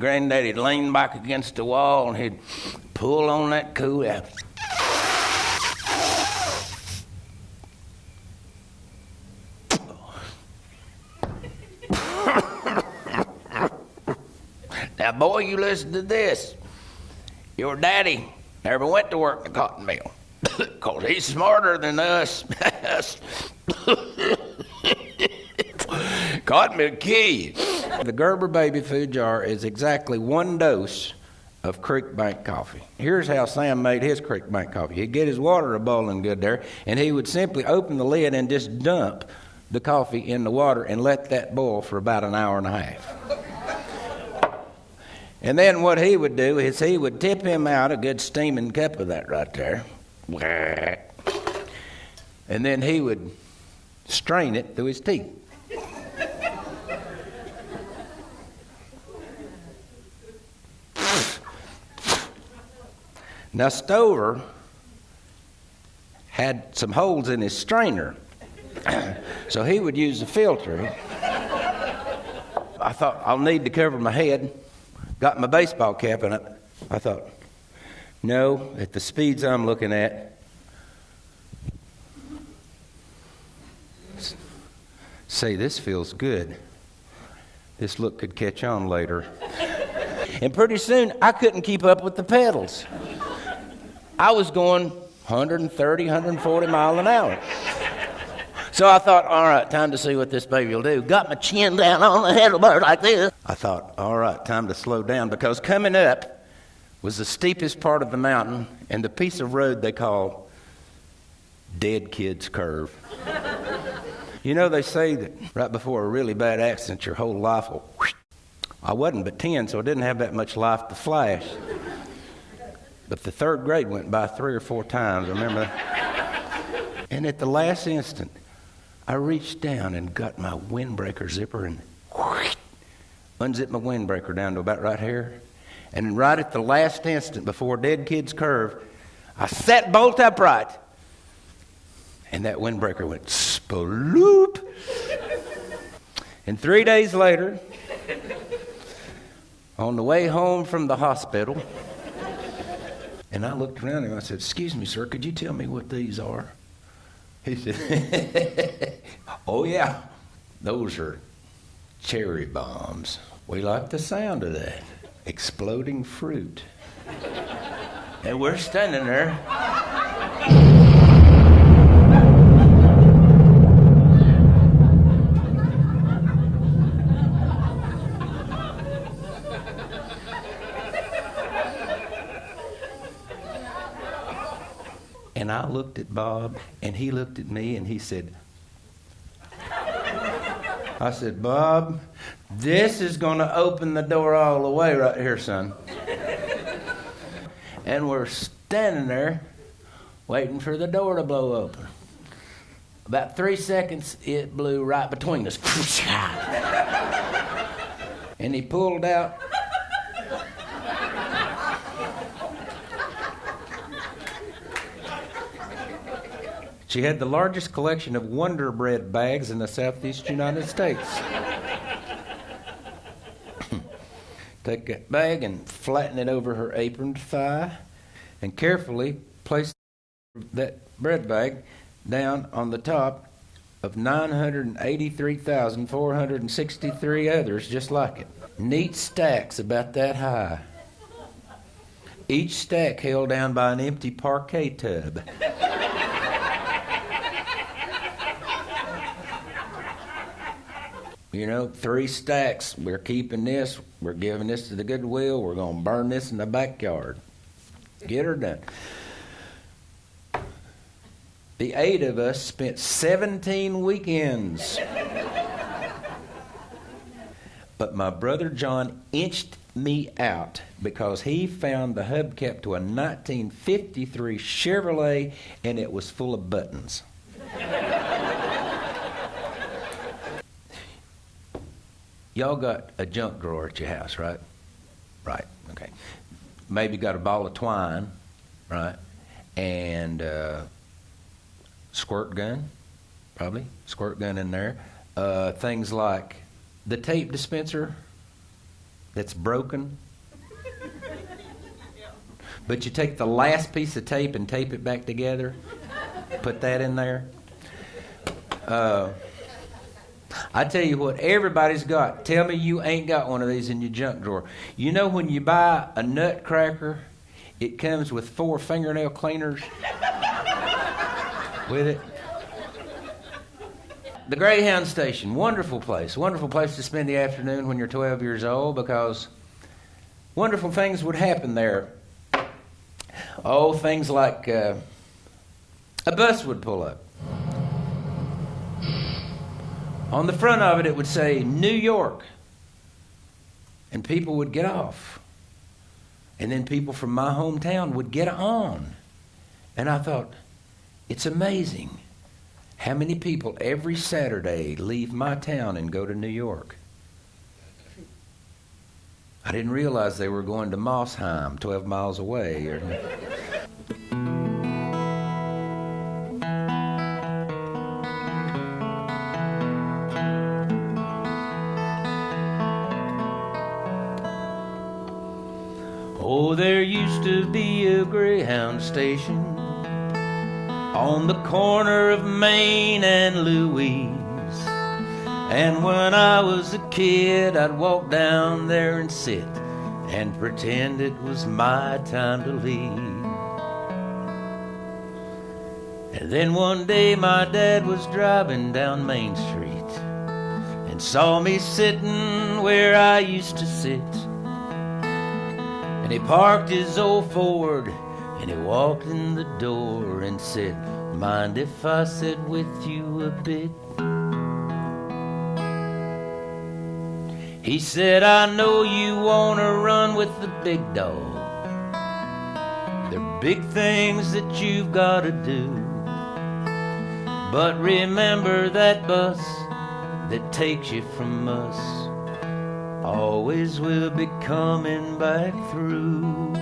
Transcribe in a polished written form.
Granddaddy'd lean back against the wall and he'd pull on that coolie. Now, boy, you listen to this. Your daddy never went to work in the cotton mill because he's smarter than us. Cotton mill kill you. The Gerber baby food jar is exactly 1 dose of Creek Bank coffee. Here's how Sam made his Creek Bank coffee. He'd get his water boiling good there, and he would simply open the lid and just dump the coffee in the water and let that boil for about an hour and a half. And then what he would do is he would tip him out a good steaming cup of that right there. And then he would strain it through his teeth. Now, Stover had some holes in his strainer, so he would use a filter. I thought, I'll need to cover my head. Got my baseball cap, and I thought, no, at the speeds I'm looking at, say, this feels good. This look could catch on later. And pretty soon, I couldn't keep up with the pedals. I was going 130, 140 miles an hour. So I thought, all right, time to see what this baby will do. Got my chin down on the handlebar like this. I thought, all right, time to slow down, because coming up was the steepest part of the mountain and the piece of road they call Dead Kid's Curve. You know, they say that right before a really bad accident, your whole life will... I wasn't but 10, so I didn't have that much life to flash. But the third grade went by 3 or 4 times, I remember. And at the last instant, I reached down and got my windbreaker zipper and unzipped my windbreaker down to about right here. And right at the last instant before Dead Kid's Curve, I sat bolt upright. And that windbreaker went spaloop. And 3 days later, on the way home from the hospital, and I looked around and I said, "Excuse me, sir, could you tell me what these are?" He said, "Oh, yeah, those are cherry bombs. We like the sound of that. Exploding fruit." And we're standing there. And I looked at Bob, and he looked at me, and he said, I said, "Bob, this is going to open the door all the way right here, son." And we're standing there waiting for the door to blow open. About 3 seconds, it blew right between us. And he pulled out She had the largest collection of Wonder Bread bags in the southeast United States. Take that bag and flatten it over her aproned thigh and carefully place that bread bag down on the top of 983,463 others just like it. Neat stacks about that high. Each stack held down by an empty parquet tub. You know, 3 stacks. We're keeping this. We're giving this to the Goodwill. We're going to burn this in the backyard. Get her done. The 8 of us spent 17 weekends. But my brother John inched me out because he found the hubcap to a 1953 Chevrolet, and it was full of buttons. Y'all got a junk drawer at your house, right? Right, okay. Maybe got a ball of twine, right? And squirt gun, probably. Squirt gun in there. Things like the tape dispenser, that's broken. But you take the last piece of tape and tape it back together. Put that in there. I tell you what, everybody's got. Tell me you ain't got one of these in your junk drawer. You know when you buy a nutcracker, it comes with 4 fingernail cleaners with it. The Greyhound Station, wonderful place to spend the afternoon when you're 12 years old, because wonderful things would happen there. Oh, things like a bus would pull up. On the front of it, it would say New York. And people would get off. And then people from my hometown would get on. And I thought, it's amazing how many people every Saturday leave my town and go to New York. I didn't realize they were going to Mossheim, 12 miles away. Oh, there used to be a Greyhound Station on the corner of Main and Louise. And when I was a kid, I'd walk down there and sit and pretend it was my time to leave. And then one day my dad was driving down Main Street and saw me sitting where I used to sit. And he parked his old Ford and he walked in the door and said, "Mind if I sit with you a bit?" He said, "I know you want to run with the big dog. They're big things that you've got to do. But remember that bus that takes you from us always will be coming back through."